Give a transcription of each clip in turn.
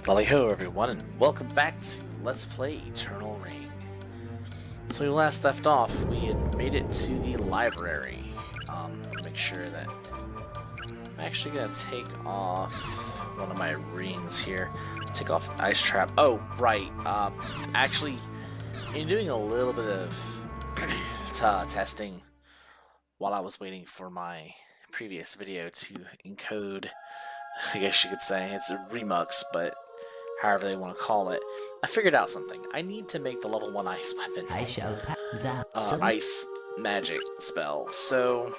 Lali-ho everyone, and welcome back to Let's Play Eternal Reign. So we last left off, we had made it to the library. Make sure that... I'm actually going to take off one of my rings here. Take off Ice Trap. Oh, right. Actually, in doing a little bit of testing while I was waiting for my previous video to encode, I guess you could say, it's a remux, but however they want to call it, I figured out something. I need to make the level 1 ice weapon. I shall have Ice magic spell. So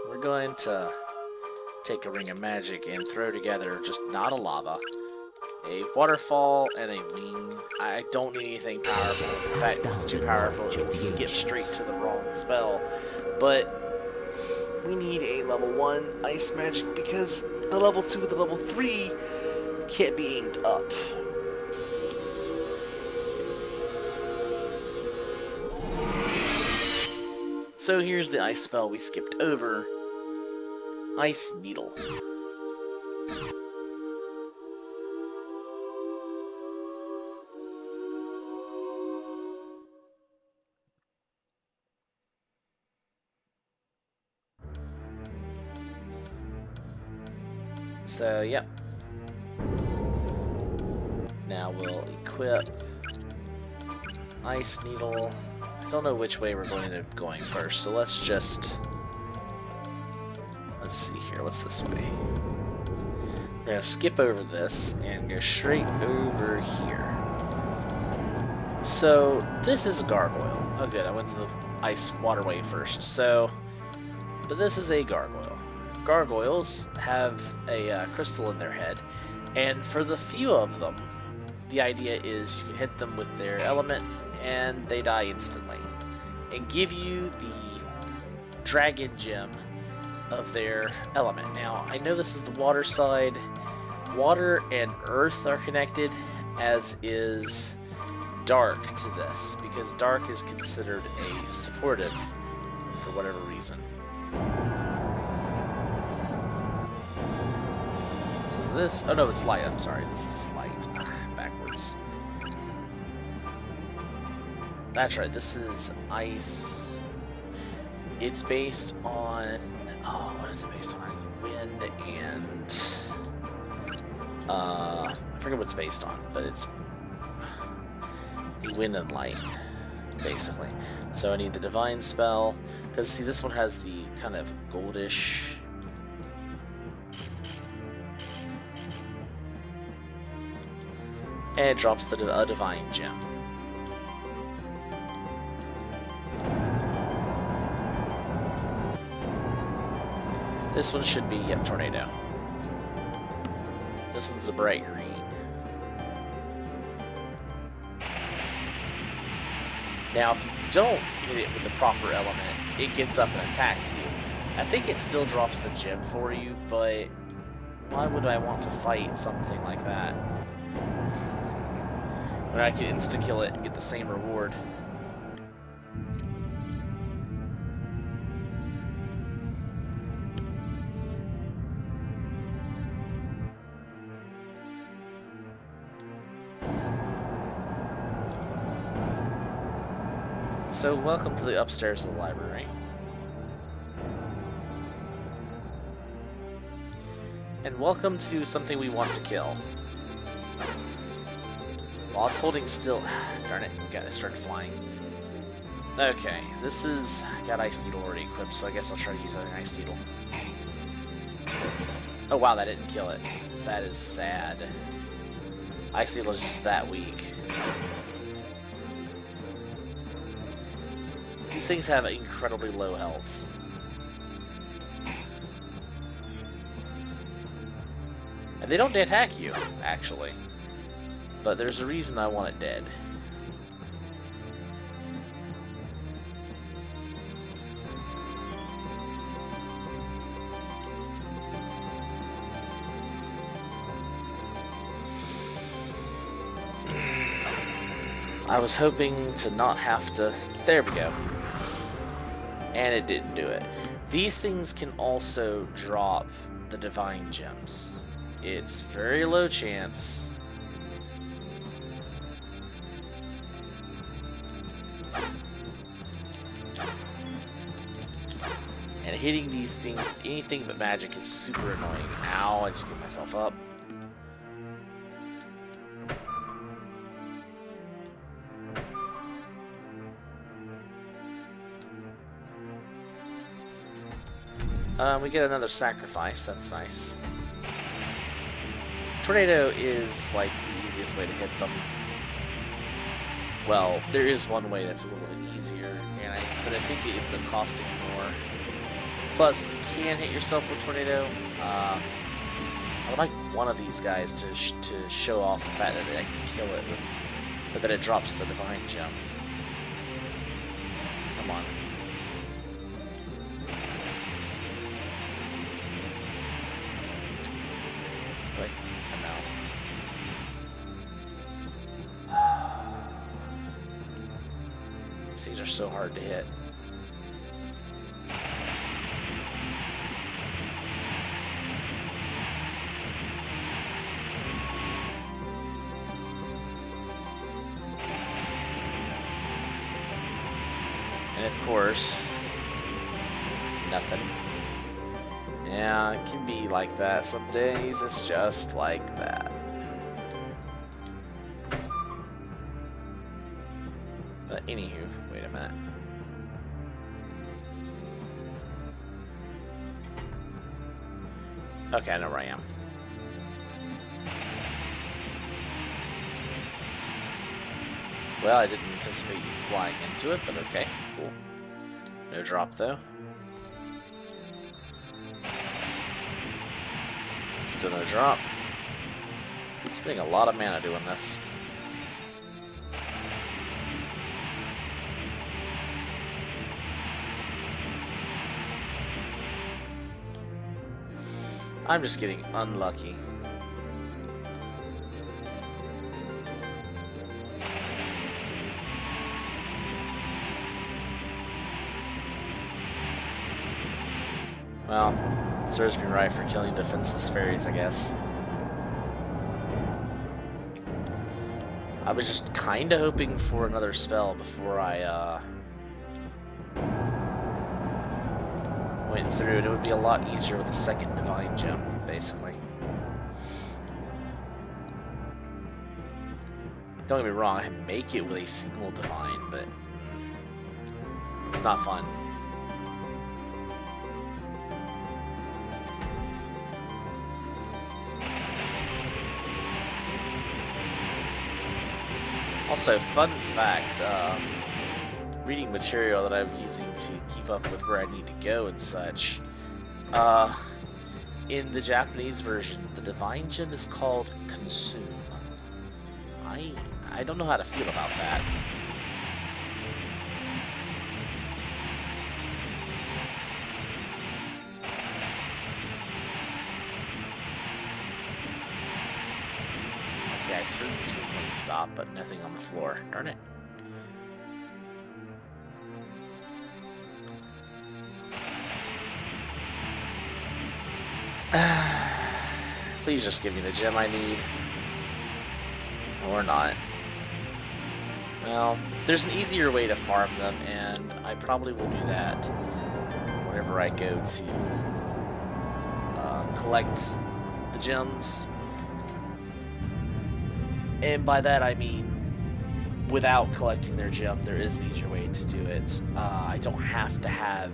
we're going to take a ring of magic and throw together just not a lava, a waterfall, and a wing. I don't need anything powerful. In fact, if it's too powerful, it will skip straight to the wrong spell. But we need a level 1 ice magic because the level 2 and the level 3 can't be aimed up. So here's the ice spell we skipped over. Ice Needle. So, yep. Now we'll equip Ice Needle. I don't know which way we're going to end up going first, so let's see here, what's this way? We're going to skip over this and go straight over here. So, this is a gargoyle. Oh good, I went to the ice waterway first, but this is a gargoyle. Gargoyles have a crystal in their head, and for the few of them, the idea is you can hit them with their element and they die instantly, and give you the dragon gem of their element. Now, I know this is the water side. Water and earth are connected, as is dark to this, because dark is considered a supportive for whatever reason. So this, oh no, it's light, I'm sorry, this is light. Backwards. That's right, this is ice. It's based on... oh, what is it based on? Wind and... I forget what it's based on, but it's... wind and light, basically. So I need the divine spell, because see, this one has the kind of goldish... and it drops the divine gem. This one should be, yep, tornado. This one's a bright green. Now, if you don't hit it with the proper element, it gets up and attacks you. I think it still drops the gem for you, but why would I want to fight something like that when I could insta-kill it and get the same reward? So, welcome to the upstairs of the library. And welcome to something we want to kill. While it's holding still... darn it, it started flying. Okay, this is... got Ice Needle already equipped, so I guess I'll try to use an Ice Needle. Oh wow, that didn't kill it. That is sad. Ice Needle is just that weak. These things have incredibly low health. And they don't attack you, actually. But there's a reason I want it dead. I was hoping to not have to... there we go. And it didn't do it. These things can also drop the divine gems. It's very low chance, hitting these things with anything but magic is super annoying. Ow, I just get myself up. We get another sacrifice, that's nice. Tornado is like the easiest way to hit them. Well, there is one way that's a little bit easier, but I think it's costing more. Plus, you can hit yourself with Tornado. I would like one of these guys to show off the fact that I can kill it, but that it drops the Divine Gem. Come on. Wait, no. These are so hard to hit. And of course, nothing. Yeah, it can be like that. Some days it's just like that. But anywho, wait a minute. Okay, I know where I am. Well, I didn't anticipate you flying into it, but okay, cool. No drop, though. Still no drop. Spending a lot of mana doing this. I'm just getting unlucky. Well, it serves me right for killing defenseless fairies, I guess. I was just kinda hoping for another spell before I went through it. It would be a lot easier with a second Divine Gem, basically. Don't get me wrong, I make it with a single Divine, but it's not fun. Also, fun fact, reading material that I'm using to keep up with where I need to go and such, in the Japanese version, the Divine Gem is called Consume. I don't know how to feel about that. Okay, I heard this one stop, but nothing on the floor. Darn it. Please just give me the gem I need. Or not. Well, there's an easier way to farm them, and I probably will do that whenever I go to collect the gems. And by that I mean, without collecting their gem, there is an easier way to do it. I don't have to have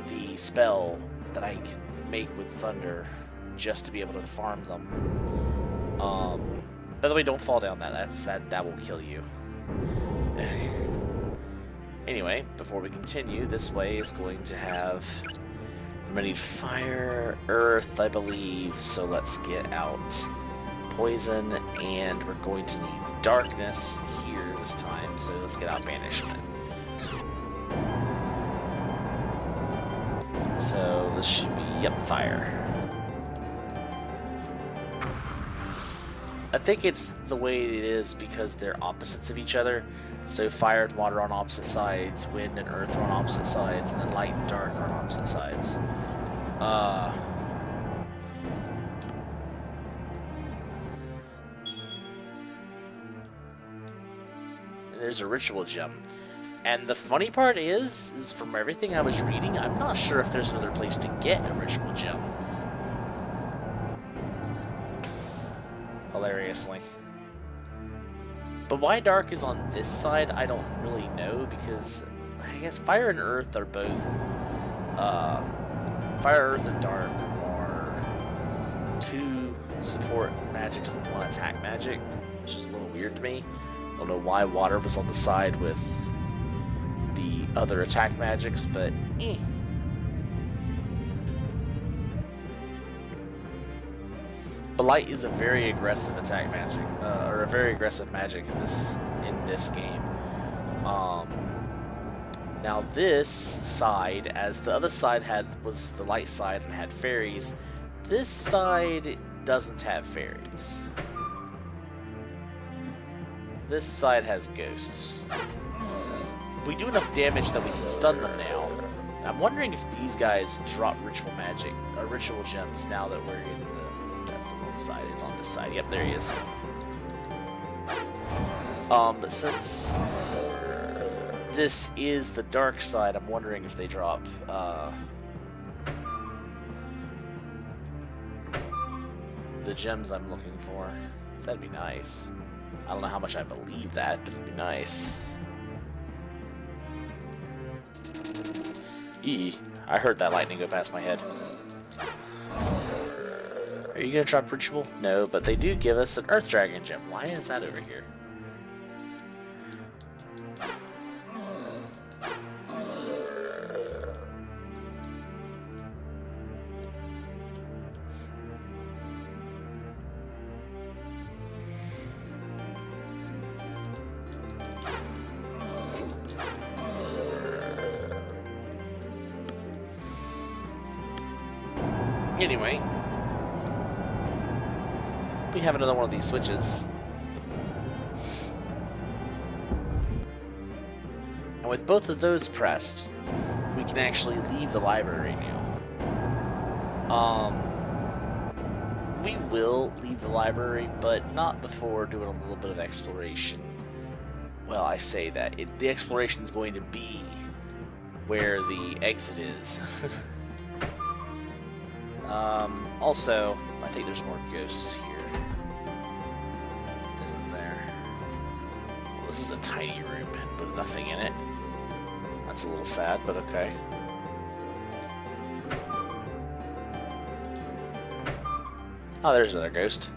the spell that I can make with Thunder just to be able to farm them. By the way, don't fall down that will kill you. Anyway, before we continue, this way is going to have... I'm gonna need fire, earth, I believe, so let's get out poison, and we're going to need darkness here this time, so let's get out banishment. So this should be, yep, fire. I think it's the way it is because they're opposites of each other. So fire and water on opposite sides, wind and earth are on opposite sides, and then light and dark are on opposite sides. And there's a ritual gem. And the funny part is from everything I was reading, I'm not sure if there's another place to get a ritual gem. Hilariously. But why Dark is on this side, I don't really know, because I guess Fire and Earth are both... Fire, Earth, and Dark are 2 support magics and 1 attack magic, which is a little weird to me. I don't know why Water was on the side with the other attack magics, but eh. But Light is a very aggressive attack magic, or a very aggressive magic in this game. Now this side, as the other side was the light side and had fairies, this side doesn't have fairies. This side has ghosts. We do enough damage that we can stun them now. I'm wondering if these guys drop ritual magic or ritual gems now that we're in the... That's the wrong side. It's on this side. Yep, there he is. But since this is the dark side, I'm wondering if they drop the gems I'm looking for. So that'd be nice. I don't know how much I believe that, but it'd be nice. I heard that lightning go past my head. Are you gonna drop ritual? No, but they do give us an Earth Dragon gem. Why is that over here? Anyway, we have another one of these switches. And with both of those pressed, we can actually leave the library now. We will leave the library, but not before doing a little bit of exploration. Well, I say that. The exploration is going to be where the exit is. Also, I think there's more ghosts here. Isn't there? Well, this is a tiny room with nothing in it. That's a little sad, but okay. Oh, there's another ghost.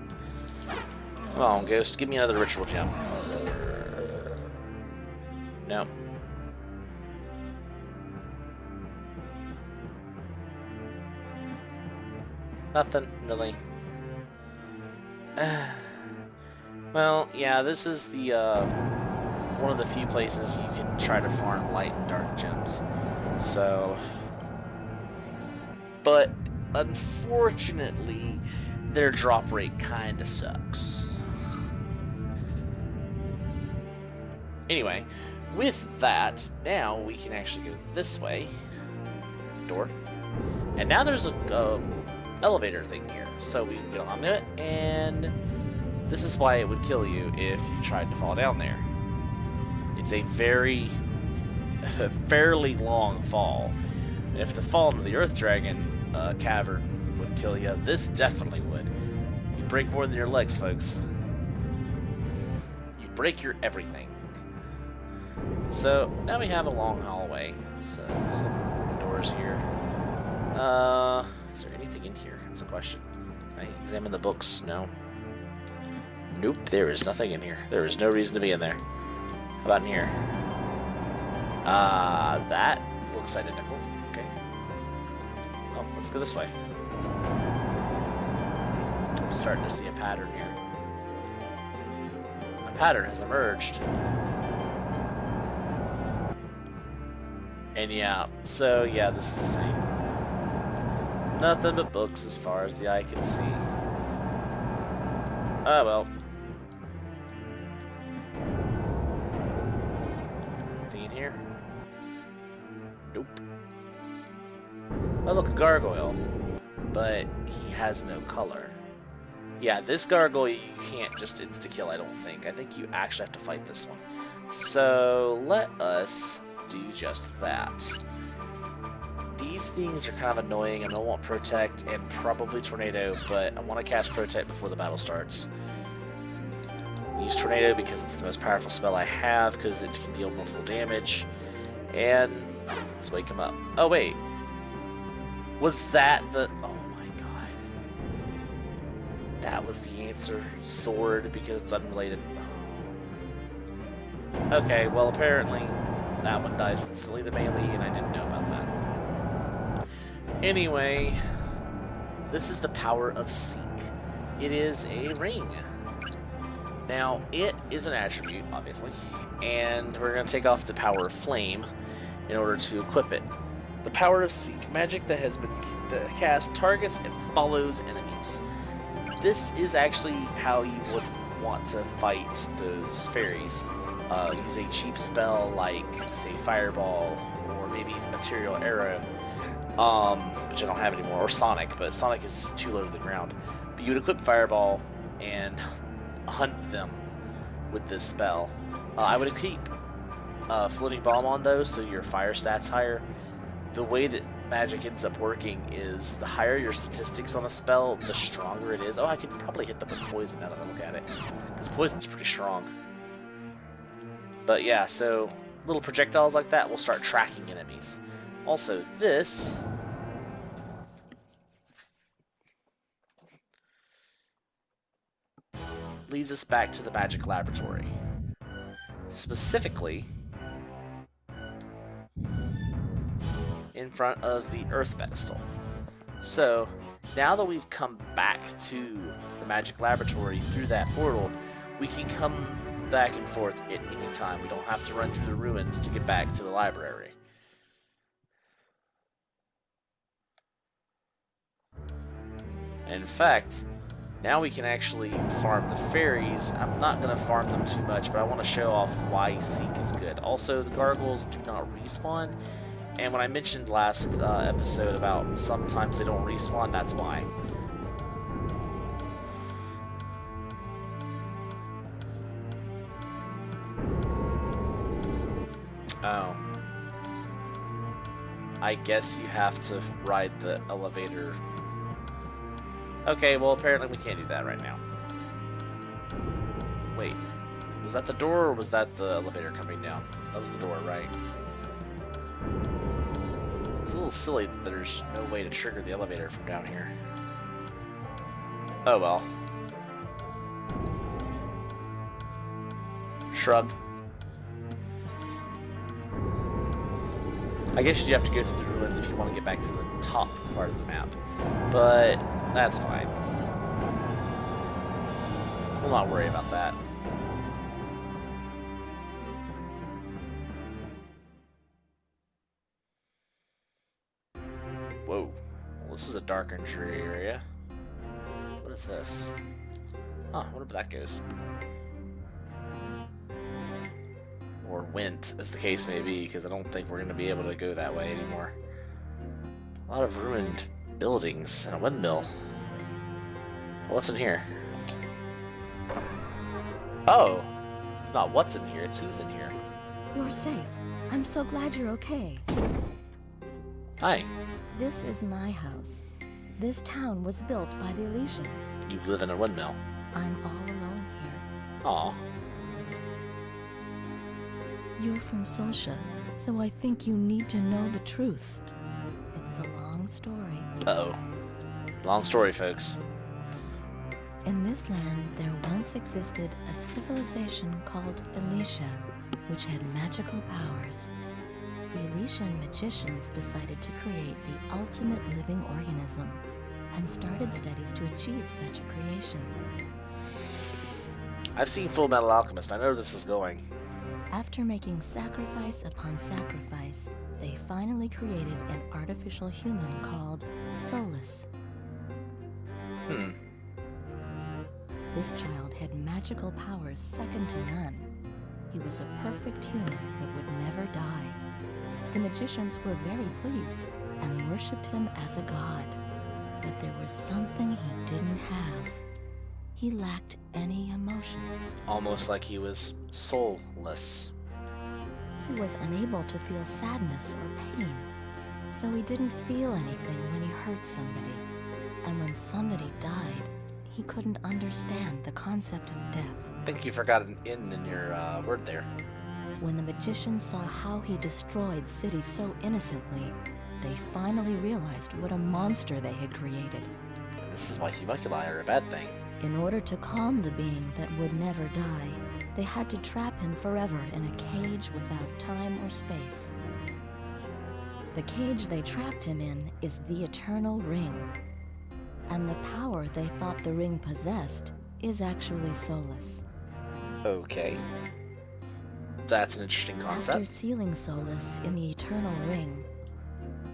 Come on, ghost. Give me another ritual gem. No. Nothing, really. Well, yeah, this is the, one of the few places you can try to farm light and dark gems. So... But, unfortunately, their drop rate kinda sucks. Anyway, with that, now we can actually go this way. Door. And now there's a elevator thing here, so we can go onto it, and this is why it would kill you if you tried to fall down there. It's a fairly long fall, and if the fall into the Earth Dragon cavern would kill you, this definitely would. You break more than your legs, folks. You break your everything. So now we have a long hallway. So some doors here. Is there anything in here? That's a question. Can I examine the books? No. Nope, there is nothing in here. There is no reason to be in there. How about in here? That looks identical. Okay. Oh, let's go this way. I'm starting to see a pattern here. A pattern has emerged. And yeah, so yeah, this is the same. Nothing but books as far as the eye can see. Oh well. Anything in here? Nope. Oh look, a gargoyle. But he has no color. Yeah, this gargoyle you can't just insta-kill, I don't think. I think you actually have to fight this one. So, let us do just that. These things are kind of annoying. I'm going to want Protect and probably Tornado, but I want to cast Protect before the battle starts. Use Tornado because it's the most powerful spell I have, because it can deal multiple damage. And let's wake him up. Oh, wait. Was that the... Oh my god. That was the answer. Sword, because it's unrelated. Oh. Okay, well, apparently that one dies instantly to melee, and I didn't know about that. Anyway, this is the power of Seek. It is a ring. Now, it is an attribute, obviously, and we're going to take off the power of Flame in order to equip it. The power of Seek, magic that has been cast, targets and follows enemies. This is actually how you would want to fight those fairies. Use a cheap spell like, say, Fireball, or maybe Material Arrow, which I don't have anymore, or Sonic, but Sonic is too low to the ground. But you would equip Fireball and hunt them with this spell. I would keep Floating Bomb on those, so your fire stat's higher. The way that magic ends up working is the higher your statistics on a spell, the stronger it is. Oh, I could probably hit them with poison now that I look at it, because poison's pretty strong. But yeah, so little projectiles like that will start tracking enemies. Also, this leads us back to the magic laboratory. Specifically, in front of the Earth pedestal. So, now that we've come back to the magic laboratory through that portal, we can come back and forth at any time. We don't have to run through the ruins to get back to the library. In fact, now we can actually farm the fairies. I'm not going to farm them too much, but I want to show off why Seek is good. Also, the gargoyles do not respawn, and when I mentioned last episode about sometimes they don't respawn, that's why. Oh. I guess you have to ride the elevator. Okay, well, apparently we can't do that right now. Wait, was that the door, or was that the elevator coming down? That was the door, right? It's a little silly that there's no way to trigger the elevator from down here. Oh well. Shrug. I guess you have to go through the ruins if you want to get back to the top part of the map. But that's fine. We'll not worry about that. Whoa. Well, this is a dark and dreary area. What is this? Huh, I wonder where that goes. Or went, as the case may be, because I don't think we're going to be able to go that way anymore. A lot of ruined buildings and a windmill. What's in here? Oh! It's not what's in here, it's who's in here. You're safe. I'm so glad you're okay. Hi. This is my house. This town was built by the Elysians. You live in a windmill. I'm all alone here. Aw. You're from Solsha, so I think you need to know the truth. It's a long story. Uh-oh. Long story, folks. In this land, there once existed a civilization called Elysia, which had magical powers. The Elysian magicians decided to create the ultimate living organism and started studies to achieve such a creation. I've seen Full Metal Alchemist. I know where this is going. After making sacrifice upon sacrifice, they finally created an artificial human called Solus. This child had magical powers second to none. He was a perfect human that would never die. The magicians were very pleased and worshipped him as a god. But there was something he didn't have. he lacked any emotions. Almost like he was soulless. He was unable to feel sadness or pain, so he didn't feel anything when he hurt somebody. And when somebody died, he couldn't understand the concept of death. I think you forgot an in your word there. When the magicians saw how he destroyed cities so innocently, they finally realized what a monster they had created. This is why homunculi are a bad thing. In order to calm the being that would never die, they had to trap him forever in a cage without time or space. The cage they trapped him in is the Eternal Ring, and the power they thought the ring possessed is actually soulless. Okay. That's an interesting concept. After sealing Solus in the Eternal Ring,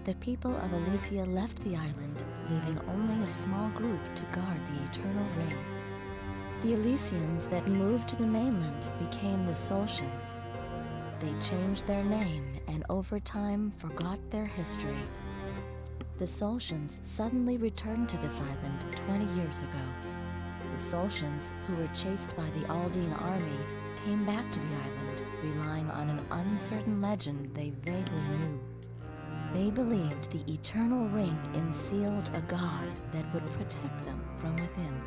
the people of Elysia left the island, leaving only a small group to guard the Eternal Ring. The Elysians that moved to the mainland became the Soltians. They changed their name and over time forgot their history. The Soltians suddenly returned to this island 20 years ago. The Soltians, who were chased by the Aldine army, came back to the island, relying on an uncertain legend they vaguely knew. They believed the Eternal Ring ensealed a god that would protect them from within.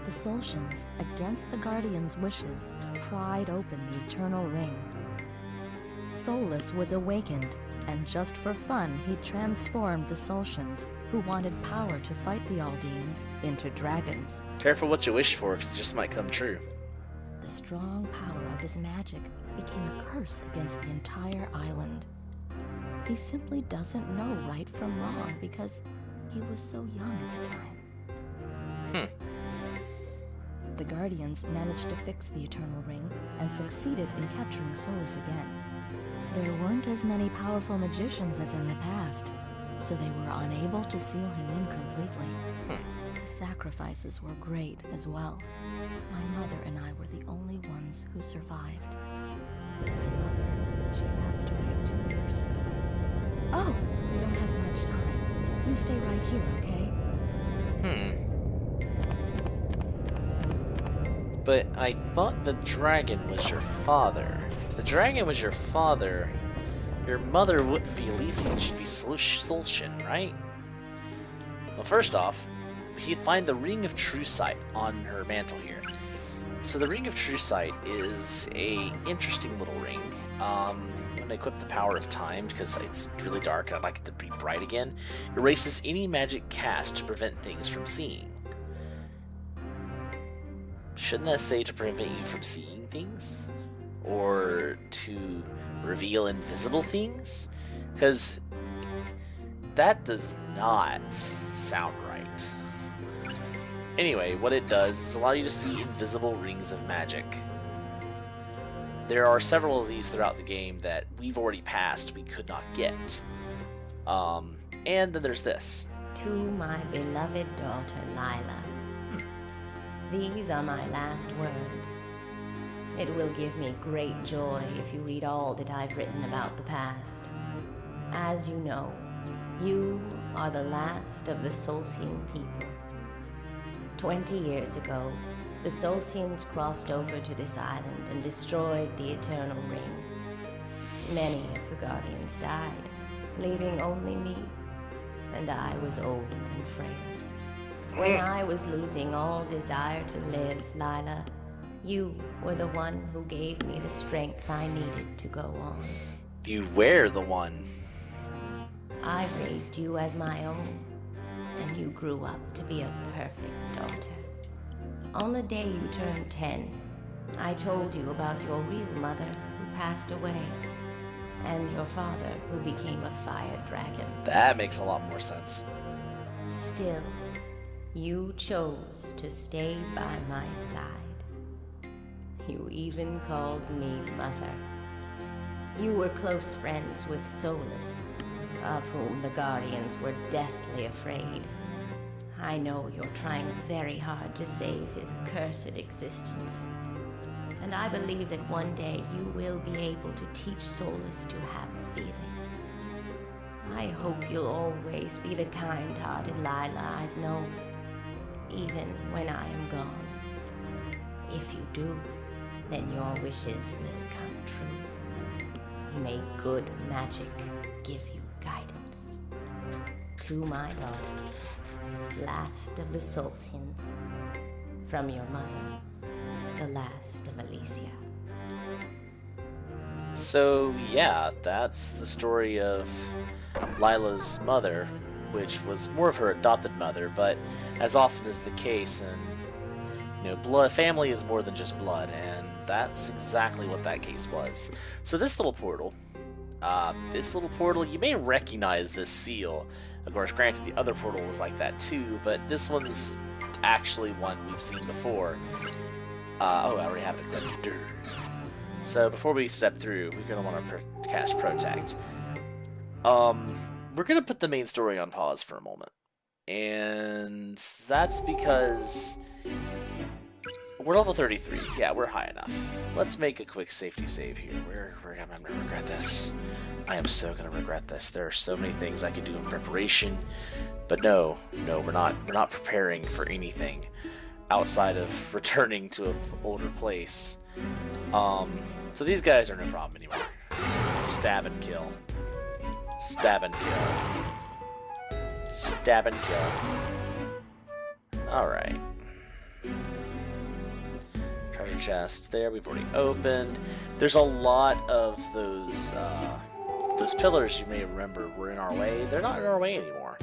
The Soltians, against the Guardian's wishes, pried open the Eternal Ring. Solus was awakened, and just for fun, he transformed the Soltians, who wanted power to fight the Aldines, into dragons. Careful what you wish for, because it just might come true. The strong power of his magic became a curse against the entire island. He simply doesn't know right from wrong because he was so young at the time. The Guardians managed to fix the Eternal Ring and succeeded in capturing Solus again. There weren't as many powerful magicians as in the past, so they were unable to seal him in completely. The sacrifices were great as well. My mother and I were the only ones who survived. My mother, she passed away 2 years ago. Oh, we don't have much time. You stay right here, okay? But I thought the dragon was your father. If the dragon was your father, your mother wouldn't be Elysian, she'd be Solstian, right? Well, first off, he'd find the Ring of True Sight on her mantle here. So the Ring of True Sight is a interesting little ring. When I equip the Power of Time, because it's really dark and I'd like it to be bright again, erases any magic cast to prevent things from seeing. Shouldn't that say to prevent you from seeing things? Or to reveal invisible things? Because that does not sound right. Anyway, what it does is allow you to see invisible rings of magic. There are several of these throughout the game that we've already passed we could not get. And then there's this. To my beloved daughter, Lila. These are my last words. It will give me great joy if you read all that I've written about the past. As you know, you are the last of the Solstian people. 20 years ago, the Solstians crossed over to this island and destroyed the Eternal Ring. Many of the Guardians died, leaving only me, and I was old and frail. When I was losing all desire to live, Lila, you were the one who gave me the strength I needed to go on. You were the one. I raised you as my own, and you grew up to be a perfect daughter. On the day you turned 10, I told you about your real mother who passed away, and your father who became a fire dragon. That makes a lot more sense. Still, you chose to stay by my side. You even called me Mother. You were close friends with Solus, of whom the Guardians were deathly afraid. I know you're trying very hard to save his cursed existence, and I believe that one day you will be able to teach Solus to have feelings. I hope you'll always be the kind-hearted Lila I've known, even when I am gone. If you do, then your wishes will come true. May good magic give you guidance. To my daughter, last of the Solsians, from your mother, the last of Alicia. So, yeah, that's the story of Lila's mother, which was more of her adopted mother, but as often is the case, and blood family is more than just blood, and that's exactly what that case was. So this little portal, you may recognize this seal. Of course, granted, the other portal was like that too, but this one's actually one we've seen before. Oh, I already have it equipped. So before we step through, we're going to want to cast Protect. We're going to put the main story on pause for a moment. And that's because we're level 33. Yeah, we're high enough. Let's make a quick safety save here. I'm going to regret this. I am so going to regret this. There are so many things I could do in preparation. But no, we're not preparing for anything outside of returning to an older place. So these guys are no problem anymore. Just stab and kill. Stab and kill. Stab and kill. Alright. Treasure chest there, we've already opened. There's a lot of those pillars you may remember were in our way. They're not in our way anymore.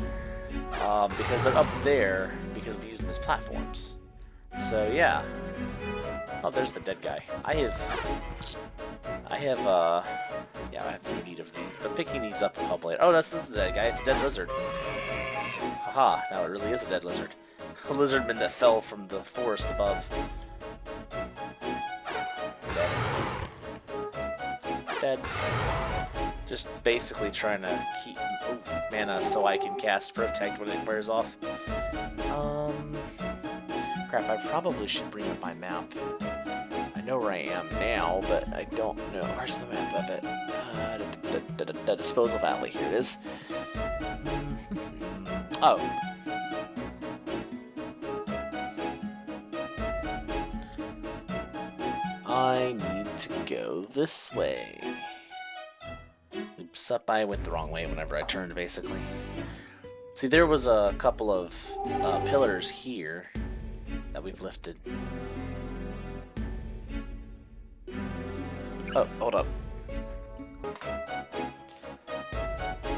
Because they're up there because we use them as platforms. So yeah. Oh, there's the dead guy. I have no need of these, but picking these up will help later. Oh, this is the dead guy. It's a dead lizard. Haha, now it really is a dead lizard. A lizardman that fell from the forest above. Dead. Just basically trying to keep mana so I can cast Protect when it wears off. Crap, I probably should bring up my map. I know where I am now, but I don't know. Where's the map of it? The Disposal Valley. Here it is. Oh. I need to go this way. Oops, I went the wrong way whenever I turned, basically. See, there was a couple of pillars here that we've lifted. Oh, hold up.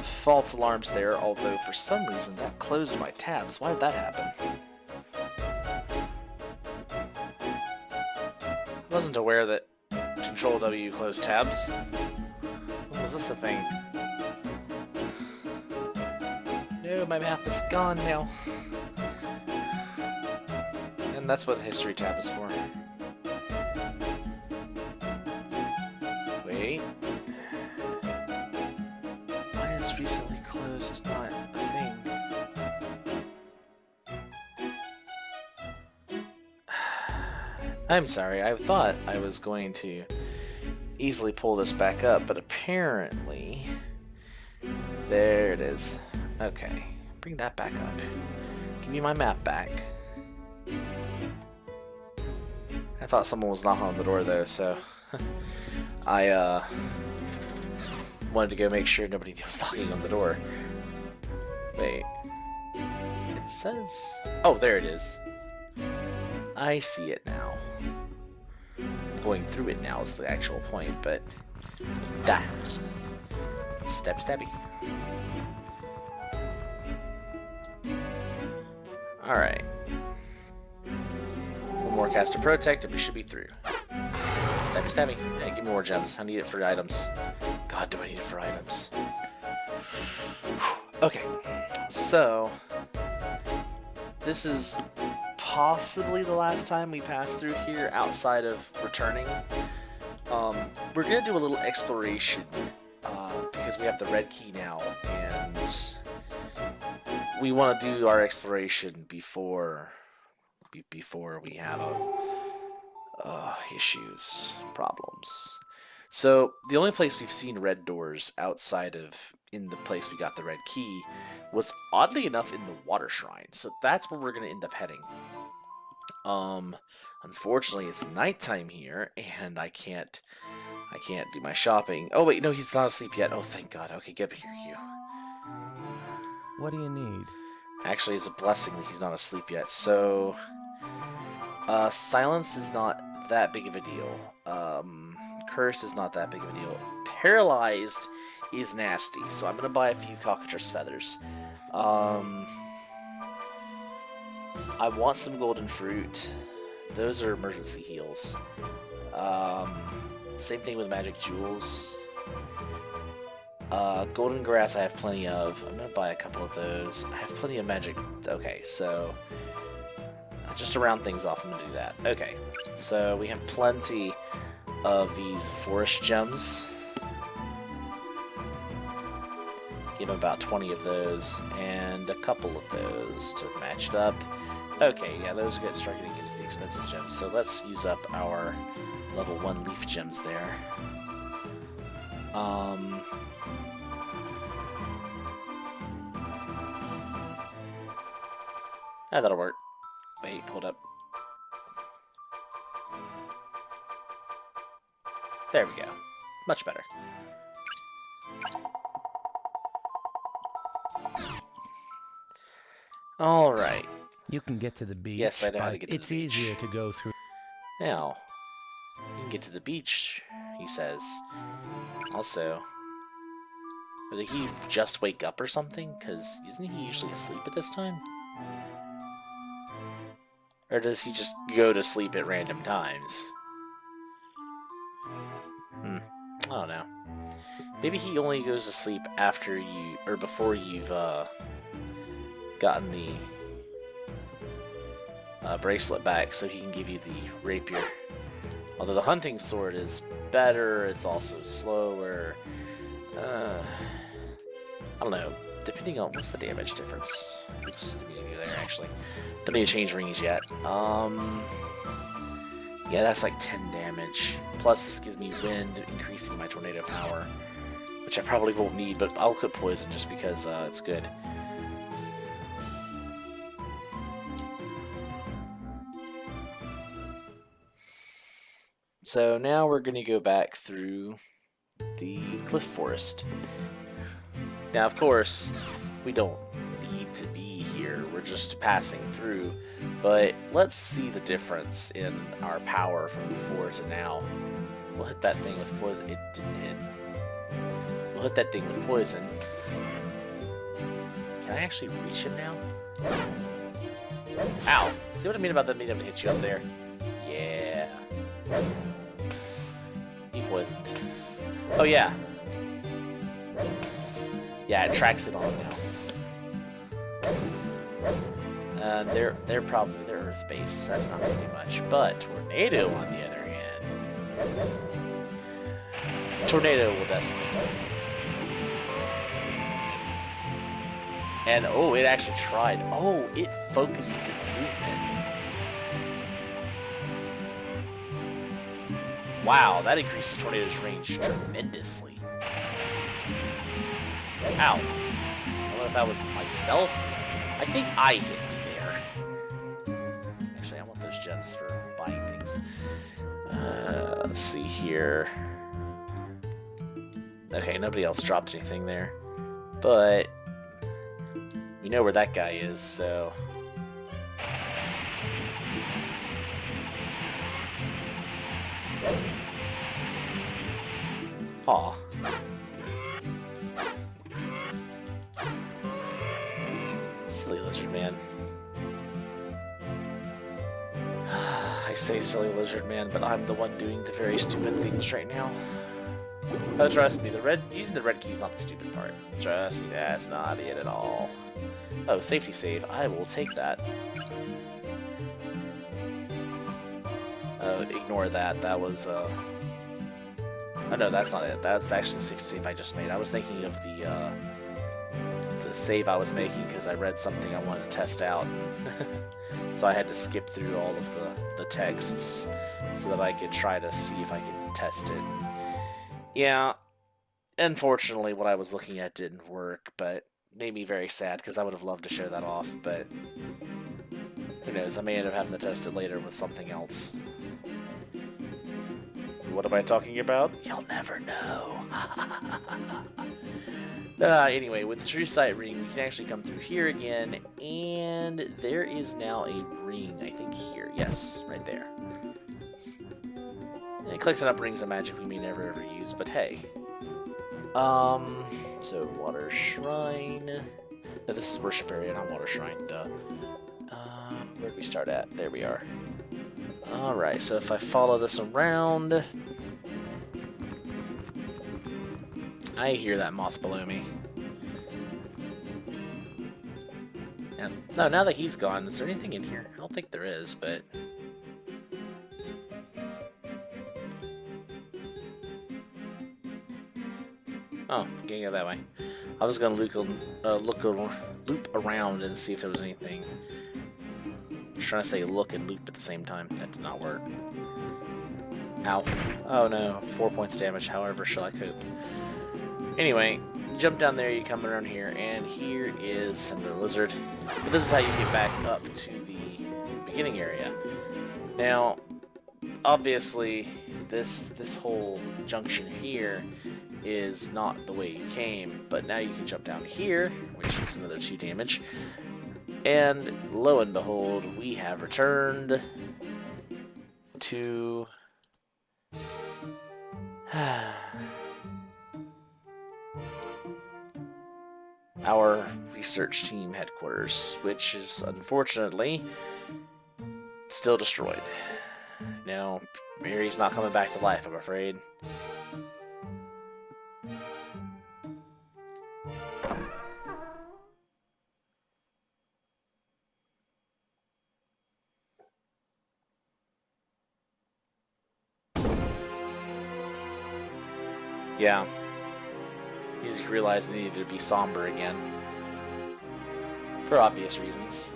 False alarms there, although for some reason that closed my tabs. Why did that happen? I wasn't aware that Control W closed tabs. Was this the thing? No, my map is gone now. And that's what the history tab is for. Wait. Why is recently closed not a thing? I'm sorry, I thought I was going to easily pull this back up, but apparently... There it is. Okay, bring that back up. Give me my map back. I thought someone was knocking on the door though, so I wanted to go make sure nobody was knocking on the door. Wait. It says... Oh, there it is. I see it now. Going through it now is the actual point, but... Da. Stab stabby. Alright. One more cast of Protect and we should be through. Stabby stabby. Yeah, give me more gems. I need it for items. God, do I need it for items. Okay. So... This is possibly the last time we pass through here outside of returning. We're going to do a little exploration because we have the red key now, and we want to do our exploration before we have issues, problems. So the only place we've seen red doors outside of in the place we got the red key was oddly enough in the water shrine. So that's where we're gonna end up heading. Um, Unfortunately, it's nighttime here, and I can't do my shopping. Oh wait, no, he's not asleep yet. Oh, thank God. Okay, get up here, you. What do you need? Actually, it's a blessing that he's not asleep yet. So, silence is not that big of a deal. Curse is not that big of a deal. Paralyzed is nasty, so I'm gonna buy a few cockatrice feathers. I want some golden fruit. Those are emergency heals. Same thing with magic jewels. Golden grass I have plenty of. I'm gonna buy a couple of those. I have plenty of magic. Okay, so just to round things off, I'm gonna do that. Okay, so we have plenty of these forest gems. Give him about 20 of those and a couple of those to match it up. Okay, yeah, those start getting into the expensive gems. So let's use up our level 1 leaf gems there. That'll work. Wait, hold up. There we go. Much better. Alright. You can get to the beach. Yes, I know how to but get to the it's beach. easier to go through. Now, you can get to the beach, he says. Also, did he just wake up or something? Because isn't he usually asleep at this time? Or does he just go to sleep at random times? I don't know. Maybe he only goes to sleep after you, or before you've gotten the bracelet back, so he can give you the rapier. Although the hunting sword is better, it's also slower. I don't know. Depending on what's the damage difference. Oops, didn't mean to do there actually. Don't need to change rings yet. Yeah, that's like 10 damage. Plus, this gives me wind, increasing my tornado power, which I probably won't need, but I'll put poison just because it's good. So now we're going to go back through the cliff forest. Now, of course, we don't need to be here. We're just passing through. But let's see the difference in our power from before to now. We'll hit that thing with poison. It didn't hit. We'll hit that thing with poison. Can I actually reach him now? Ow! See what I mean about them being able to hit you up there? Yeah. He poisoned. Oh yeah. Yeah, it tracks it on now. They're probably earth-based, so that's not gonna be much. But tornado, on the other hand, tornado will decimate. And oh, it actually tried. Oh, it focuses its movement. Wow, that increases tornado's range tremendously. Ow. I don't know if that was myself. I think I hit me there. Actually, I want those gems for buying things. Let's see here. Okay, nobody else dropped anything there. But we know where that guy is, so... Aw. Silly lizard man. I say silly lizard man, but I'm the one doing the very stupid things right now. Oh, trust me, using the red key is not the stupid part. Trust me, that's not it at all. Oh, safety save. I will take that. Oh, ignore that. That was, Oh no, that's not it. That's actually the safety save I just made. I was thinking of the save I was making because I read something I wanted to test out. So I had to skip through all of the texts so that I could try to see if I could test it. Yeah, unfortunately, what I was looking at didn't work, but made me very sad because I would have loved to show that off, but who knows, I may end up having to test it later with something else. What am I talking about? You'll never know. Anyway, with the True Sight ring, we can actually come through here again, and there is now a ring, I think here. Yes, right there. And collecting up rings of magic we may never ever use, but hey. So Water Shrine. No, this is Worship Area, not Water Shrine, duh. Where'd we start at? There we are. Alright, so if I follow this around... I hear that moth below me. And, no, now that he's gone, is there anything in here? I don't think there is, but... Oh, can't go that way. I was gonna loop around and see if there was anything. I was trying to say look and loop at the same time. That did not work. Ow. Oh no, 4 points damage, however shall I cope. Anyway, jump down there, you come around here, and here is another lizard. But this is how you get back up to the beginning area. Now, obviously, this whole junction here is not the way you came, but now you can jump down here, which is another 2 damage. And lo and behold, we have returned to our research team headquarters, which is unfortunately still destroyed. Now, Mary's not coming back to life, I'm afraid. Yeah. Music realized they needed to be somber again. For obvious reasons.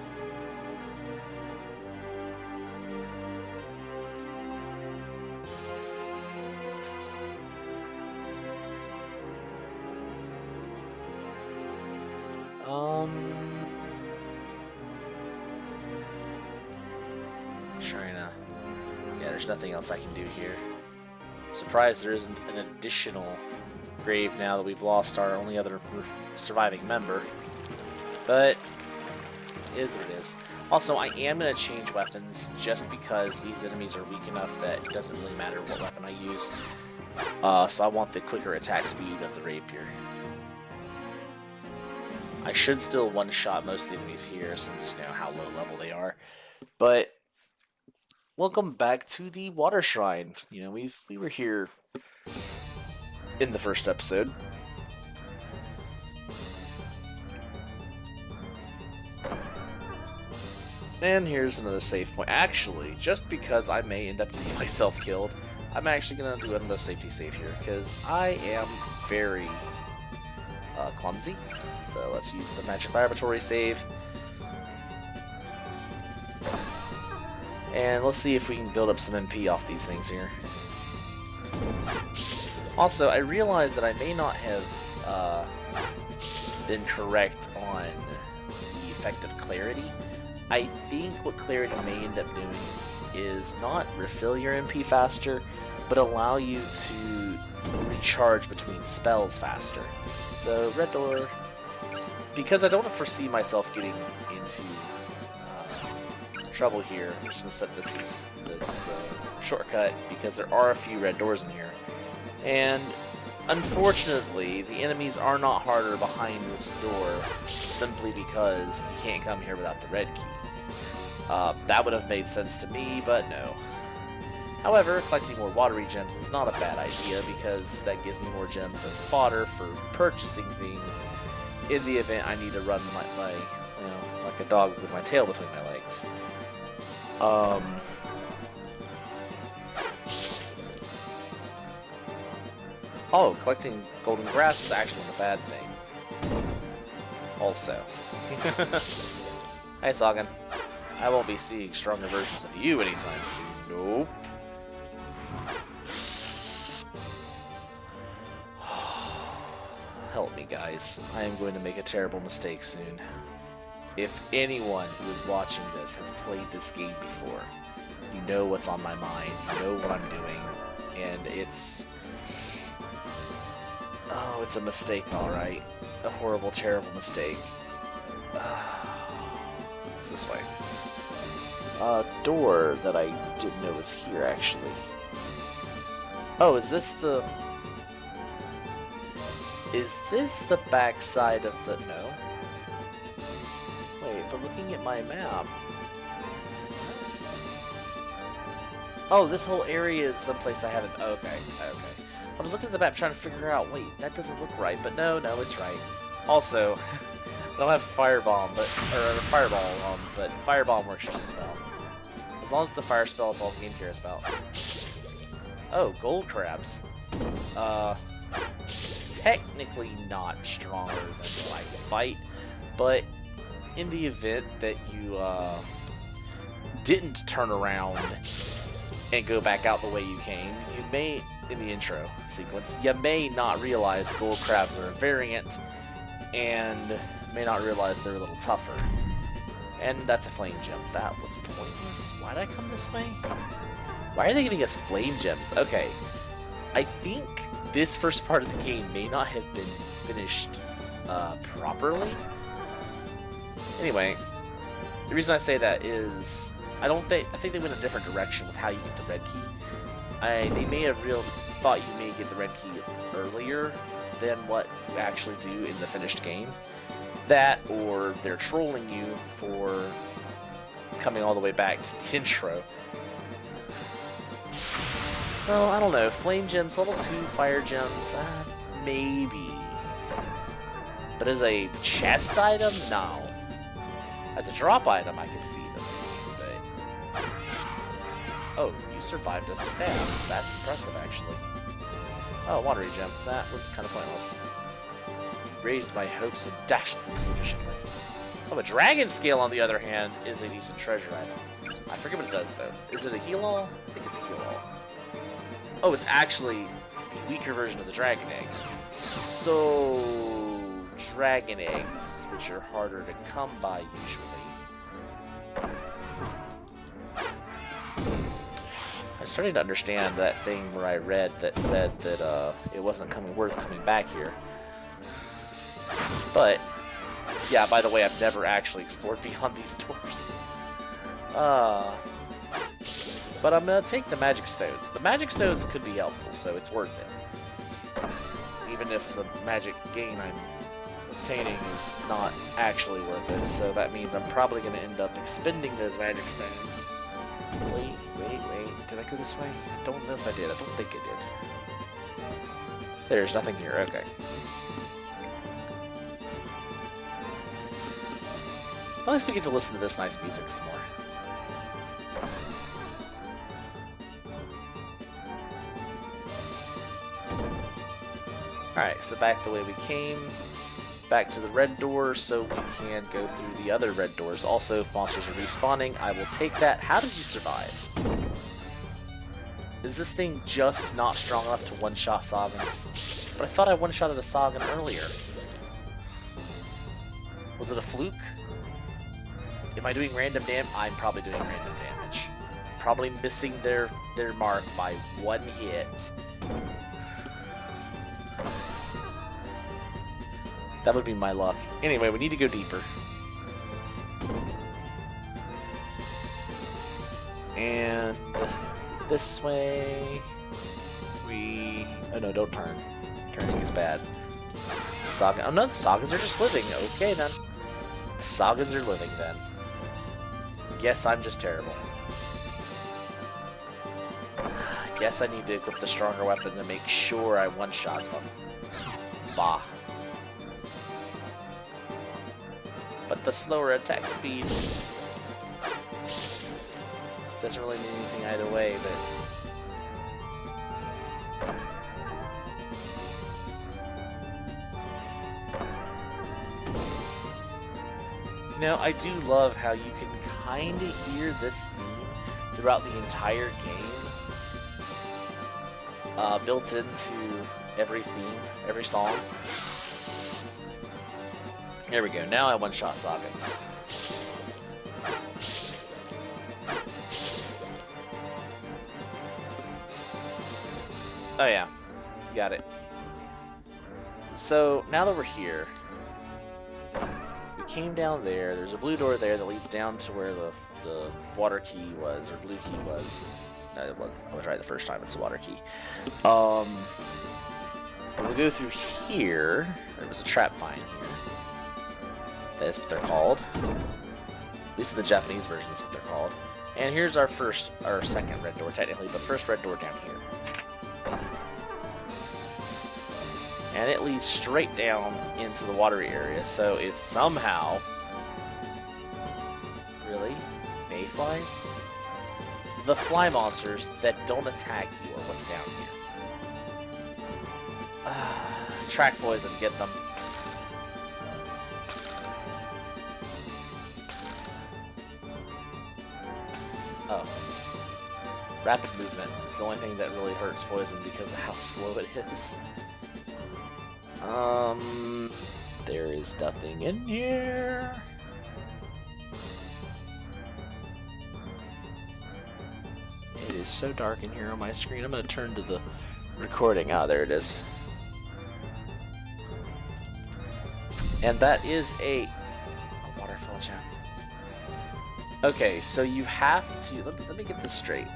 Trying to... Yeah, there's nothing else I can do here. Surprised there isn't an additional grave now that we've lost our only other surviving member. But it is what it is. Also, I am going to change weapons just because these enemies are weak enough that it doesn't really matter what weapon I use. So I want the quicker attack speed of the rapier. I should still one-shot most of the enemies here since, you know, how low level they are. But welcome back to the Water Shrine. You know, we were here in the first episode. And here's another save point. Actually, just because I may end up getting myself killed, I'm actually going to do another safety save here, because I am very clumsy. So let's use the Magic Laboratory save. And let's see if we can build up some MP off these things here. Also, I realized that I may not have been correct on the effect of Clarity. I think what Clarity may end up doing is not refill your MP faster, but allow you to recharge between spells faster. So, red door. Because I don't foresee myself getting into trouble here, I'm just going to set this as the shortcut, because there are a few red doors in here. And unfortunately, the enemies are not harder behind this door simply because you can't come here without the red key. That would have made sense to me, but no. However, collecting more watery gems is not a bad idea because that gives me more gems as fodder for purchasing things in the event I need to run my you know, like a dog with my tail between my legs. Oh, collecting golden grass is actually a bad thing. Also. Hey, Sagan. I won't be seeing stronger versions of you anytime soon. Nope. me, guys. I am going to make a terrible mistake soon. If anyone who is watching this has played this game before, you know what's on my mind, you know what I'm doing, and it's... Oh, it's a mistake, alright. A horrible, terrible mistake. It's this way. A door that I didn't know was here, actually. Oh, is this the... Is this the backside of the... No. Wait, but looking at my map... Oh, this whole area is someplace I haven't... Okay, okay. I was looking at the map trying to figure out, wait, that doesn't look right, but no, it's right. Also, I don't have Firebomb, but... Or Fireball, but Firebomb works just as well. As long as it's a fire spell, it's all the game cares about. Oh, gold crabs. Technically not stronger than my fight, but in the event that you didn't turn around and go back out the way you came, you may, in the intro sequence, you may not realize gold crabs are a variant, and may not realize they're a little tougher. And that's a flame gem. That was pointless. Why did I come this way? Why are they giving us flame gems? Okay. I think this first part of the game may not have been finished properly. Anyway, the reason I say that is I think they went a different direction with how you get the red key. They may have thought you may get the red key earlier than what you actually do in the finished game. That, or they're trolling you for coming all the way back to the intro. Well, I don't know. Flame gems, level 2 fire gems, maybe. But as a chest item, no. As a drop item, I can see them. But... Oh, you survived a stab. That's impressive, actually. Oh, watery gem. That was kind of pointless. Raised my hopes and dashed them sufficiently. Oh, a dragon scale, on the other hand, is a decent treasure item. I forget what it does, though. Is it a heal-all? I think it's a heal-all. Oh, it's actually the weaker version of the dragon egg. So, dragon eggs, which are harder to come by usually. I'm starting to understand that thing where I read that said that it wasn't worth coming back here. But, yeah, by the way, I've never actually explored beyond these doors. But I'm gonna take the magic stones. The magic stones could be helpful, so it's worth it. Even if the magic gain I'm obtaining is not actually worth it, so that means I'm probably gonna end up expending those magic stones. Wait. Did I go this way? I don't know if I did. I don't think I did. There's nothing here. Okay. At least we get to listen to this nice music some more. Alright, so back the way we came. Back to the red door so we can go through the other red doors. Also, if monsters are respawning, I will take that. How did you survive? Is this thing just not strong enough to one-shot Saugans? But I thought I one-shotted a Saugan earlier. Was it a fluke? Am I doing random damage? I'm probably doing random damage. Probably missing their mark by one hit. That would be my luck. Anyway, we need to go deeper. And this way oh no, don't turn. Turning is bad. Saugan. Oh no, the Saugans are just living. Okay then. The Saugans are living then. Guess I'm just terrible. Guess I need to equip the stronger weapon to make sure I one-shot them. Bah. But the slower attack speed doesn't really mean anything either way, but... You know, I do love how you can kind of hear this theme throughout the entire game. Built into every theme, every song. There we go. Now I one-shot sockets. Oh yeah, got it. So now that we're here, we came down there. There's a blue door there that leads down to where the water key was, or blue key was. No, it was. I was right the first time. It's a water key. But we'll go through here. There was a trap vine here. That's what they're called. At least in the Japanese version, that's what they're called. And here's our second red door, technically, but first red door down here. And it leads straight down into the watery area. So if somehow, really, mayflies, the fly monsters that don't attack you are what's down here. Track poison, get them. Oh. Rapid movement is the only thing that really hurts poison because of how slow it is. There is nothing in here. It is so dark in here on my screen. I'm going to turn to the recording. Ah, there it is. And that is a waterfall gem. Okay, so you have to... Let me get this straight.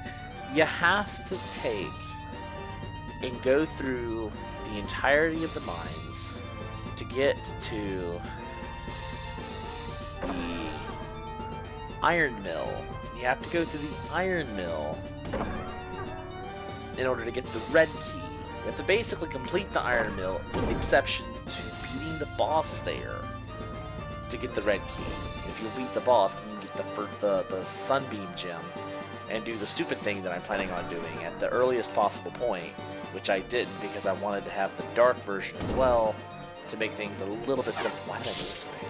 You have to take and go through the entirety of the mines to get to the iron mill. You have to go through the iron mill in order to get the red key. You have to basically complete the iron mill with the exception to beating the boss there to get the red key. If you beat the boss, then you get the sunbeam gem and do the stupid thing that I'm planning on doing at the earliest possible point, which I didn't because I wanted to have the dark version as well to make things a little bit simple. Why did I go this way?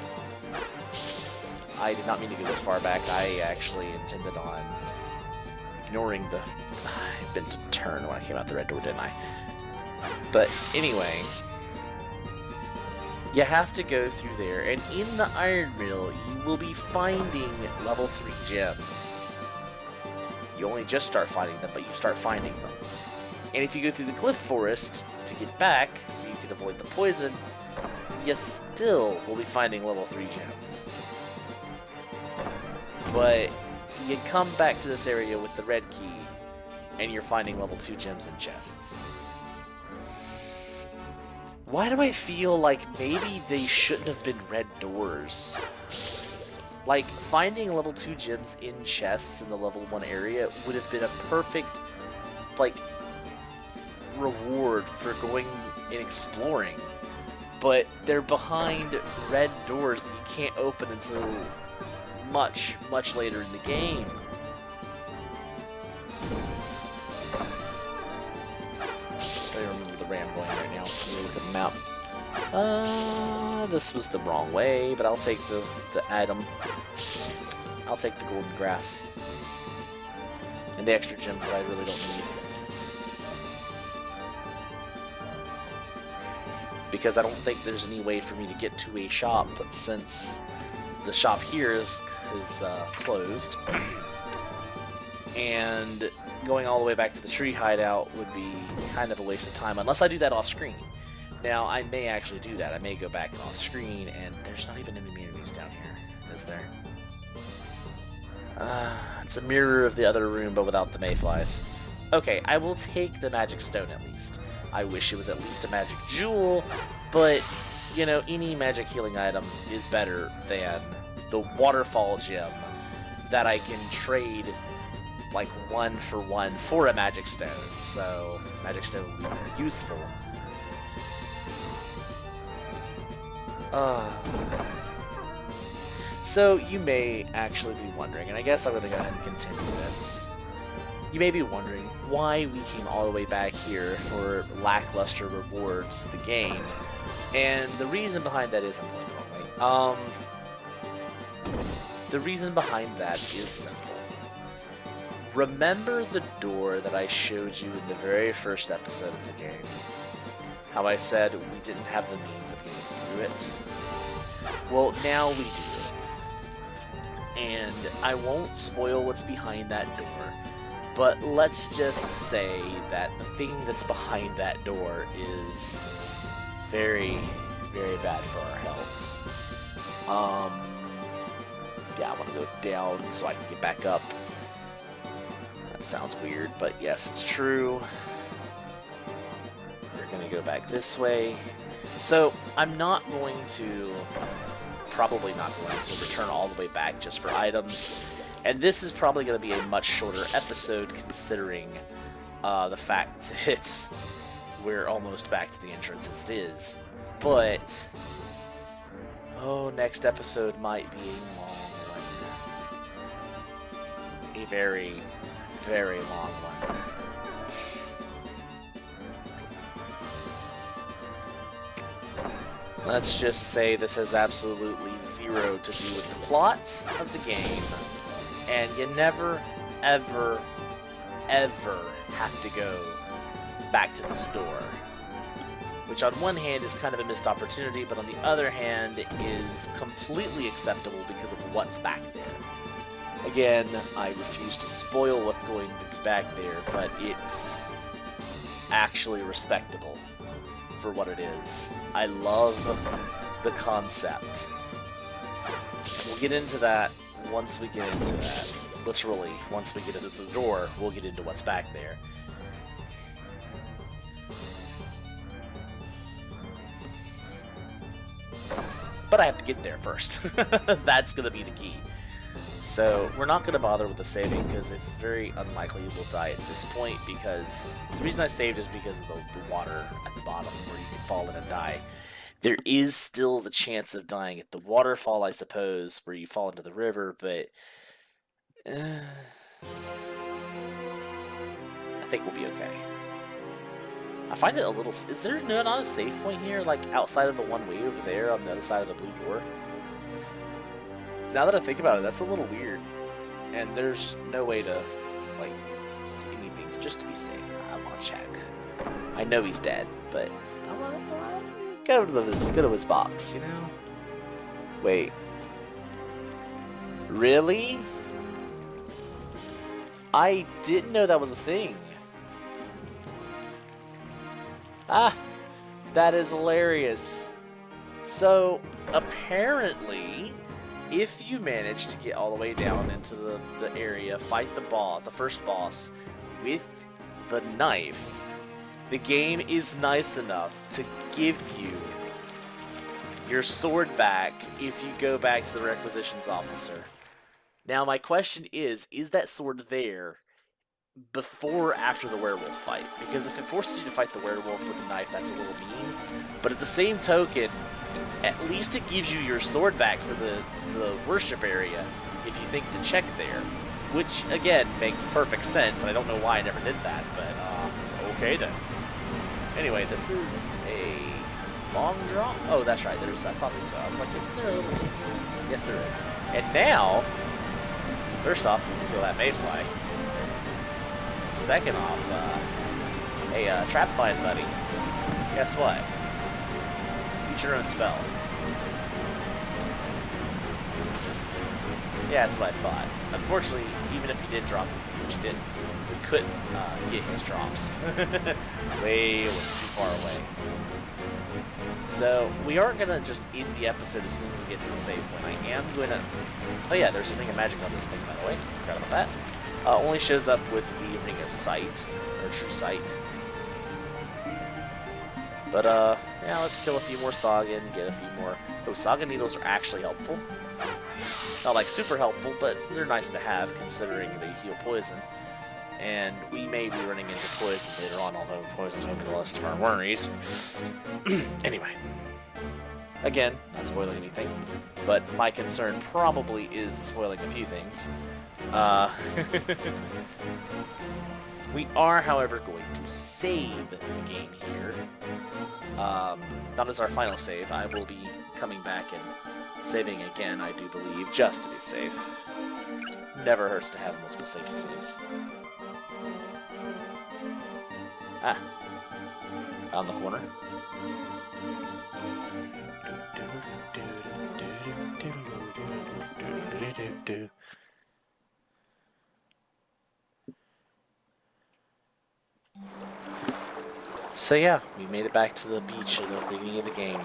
I did not mean to go this far back. I actually intended on ignoring the... I meant to turn when I came out the red door, didn't I? But anyway, you have to go through there, and in the iron mill, you will be finding level 3 gems. You only just start finding them, but you start finding them. And if you go through the Glyph Forest to get back, so you can avoid the poison, you still will be finding level 3 gems. But you come back to this area with the red key, and you're finding level 2 gems in chests. Why do I feel like maybe they shouldn't have been red doors? Like, finding level 2 gems in chests in the level 1 area would have been a perfect, like, reward for going and exploring. But they're behind red doors that you can't open until much, much later in the game. I remember the ram going right now. Let me look at the map. This was the wrong way, but I'll take the item. I'll take the golden grass. And the extra gems that I really don't need. Because I don't think there's any way for me to get to a shop since the shop here is closed. And going all the way back to the tree hideout would be kind of a waste of time, unless I do that off screen. Now, I may actually do that. I may go back off screen, and there's not even any enemies down here, is there? It's a mirror of the other room, but without the mayflies. Okay, I will take the magic stone at least. I wish it was at least a magic jewel, but, you know, any magic healing item is better than the waterfall gem that I can trade, like, 1-for-1 for a magic stone. So, magic stone will be more useful. So, you may actually be wondering, and I guess I'm going to go ahead and continue this. You may be wondering why we came all the way back here for lackluster rewards, the game. And the reason behind that is I'm going the wrong way. The reason behind that is simple. Remember the door that I showed you in the very first episode of the game? How I said we didn't have the means of getting through it? Well, now we do. And I won't spoil what's behind that door, but let's just say that the thing that's behind that door is very, very bad for our health. Yeah, I want to go down so I can get back up. That sounds weird, but yes, it's true. We're going to go back this way. So, I'm not going to... probably not going to return all the way back just for items. And this is probably going to be a much shorter episode considering the fact that we're almost back to the entrance as it is. But, oh, next episode might be a long one. A very, very long one. Let's just say this has absolutely zero to do with the plot of the game, and you never, ever, ever have to go back to this door. Which on one hand is kind of a missed opportunity, but on the other hand is completely acceptable because of what's back there. Again, I refuse to spoil what's going to be back there, but it's actually respectable for what it is. I love the concept. We'll get into that once we get into that. Literally, once we get into the door, we'll get into what's back there. But I have to get there first. That's going to be the key. So, we're not going to bother with the saving because it's very unlikely we'll die at this point, because the reason I saved is because of the water at the bottom where you can fall in and die. There is still the chance of dying at the waterfall, I suppose, where you fall into the river, but I think we'll be okay. I find it a little... Is there not a save point here, like outside of the one way over there on the other side of the blue door? Now that I think about it, that's a little weird. And there's no way to, like, anything just to be safe. I want to check. I know he's dead, but I want to go to his box, you know? Wait. Really? I didn't know that was a thing. Ah, that is hilarious. So, apparently, if you manage to get all the way down into the area, fight the first boss, with the knife, the game is nice enough to give you your sword back if you go back to the requisitions officer. Now, my question is that sword there before or after the werewolf fight? Because if it forces you to fight the werewolf with a knife, that's a little mean. But at the same token, at least it gives you your sword back for the worship area if you think to check there. Which, again, makes perfect sense. I don't know why I never did that, but okay then. Anyway, this is a long drop. Oh, that's right. I thought so. I was like, isn't there a little thing here? Yes, there is. And now, first off, kill that mayfly. Second off, hey, trap find buddy. Guess what? Use your own spell. Yeah, that's what I thought. Unfortunately, even if he did drop it, which he didn't, we couldn't get his drops. Way too far away. So, we aren't going to just end the episode as soon as we get to the save point. I am going to... Oh yeah, there's a ring of magic on this thing, by the way. Forgot about that. Only shows up with the ring of sight, or true sight. But, yeah, let's kill a few more Sagan, get a few more... Oh, Saga needles are actually helpful. Not, like, super helpful, but they're nice to have, considering they heal poison. And we may be running into poison later on, although poison's going to be the least of our worries. Anyway. Again, not spoiling anything, but my concern probably is spoiling a few things. We are, however, going to save the game here. Not as our final save. I will be coming back and saving again, I do believe, just to be safe. Never hurts to have multiple safety saves. Ah. Found the corner. do. So yeah, we made it back to the beach at the beginning of the game.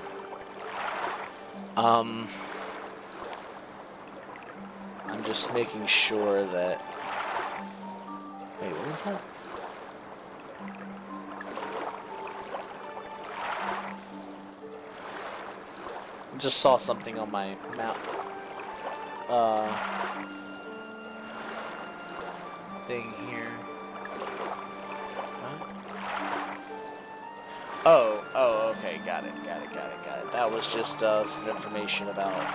I'm just making sure that... Wait, what was that? Just saw something on my map. Thing here. What? Oh, okay, got it. That was just some information about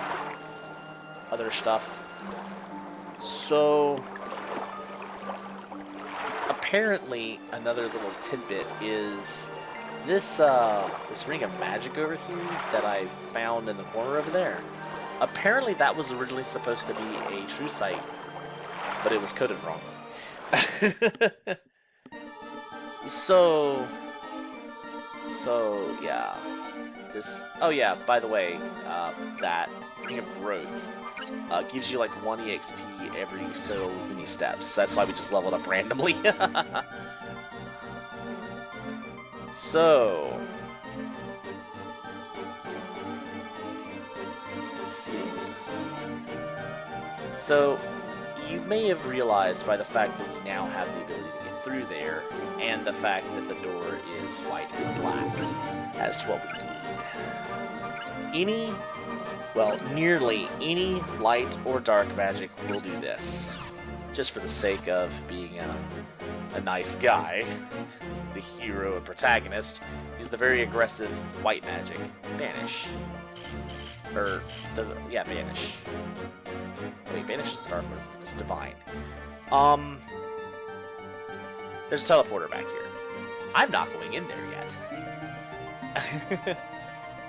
other stuff. So, apparently, another little tidbit is this ring of magic over here that I found in the corner over there. Apparently, that was originally supposed to be a true sight, but it was coded wrong. So yeah, oh yeah, by the way, that Ring of Growth gives you like 1 EXP every so many steps. That's why we just leveled up randomly. So, let's see. So, you may have realized by the fact that we now have the ability to get through there, and the fact that the door is white and black, as to what we need. Nearly any light or dark magic will do this. Just for the sake of being a nice guy, the hero and protagonist, use the very aggressive white magic, Banish. Banish. Wait, Banish is the dark one, it's Divine. There's a teleporter back here. I'm not going in there yet.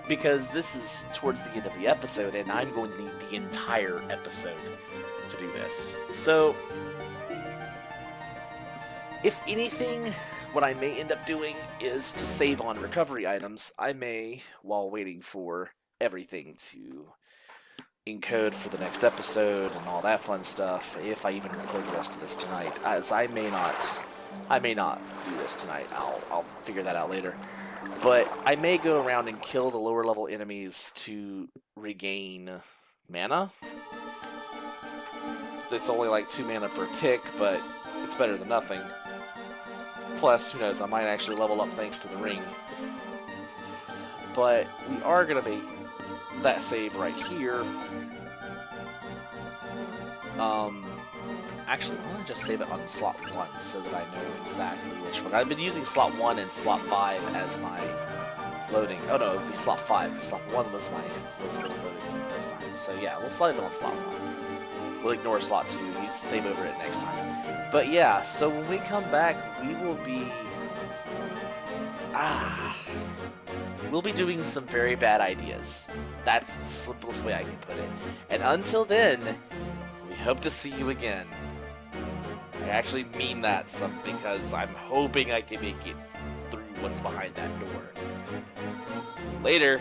Because this is towards the end of the episode, and I'm going to need the entire episode to do this. So, if anything, what I may end up doing is to save on recovery items. I may, while waiting for everything to encode for the next episode and all that fun stuff, if I even record the rest of this tonight, as I may not do this tonight. I'll figure that out later. But I may go around and kill the lower level enemies to regain mana. It's only like 2 mana per tick, but it's better than nothing. Plus, who knows, I might actually level up thanks to the ring. But we are going to make that save right here. Actually, I'm going to just save it on slot 1 so that I know exactly which one. I've been using slot 1 and slot 5 as my loading. Oh no, it would be slot 5, because slot 1 was the loading this time. So yeah, we'll slide it on slot 1. We'll ignore slot 2, save over it next time. But yeah, so when we come back, we will be... we'll be doing some very bad ideas. That's the simplest way I can put it. And until then, we hope to see you again. I actually mean that because I'm hoping I can make it through what's behind that door. Later.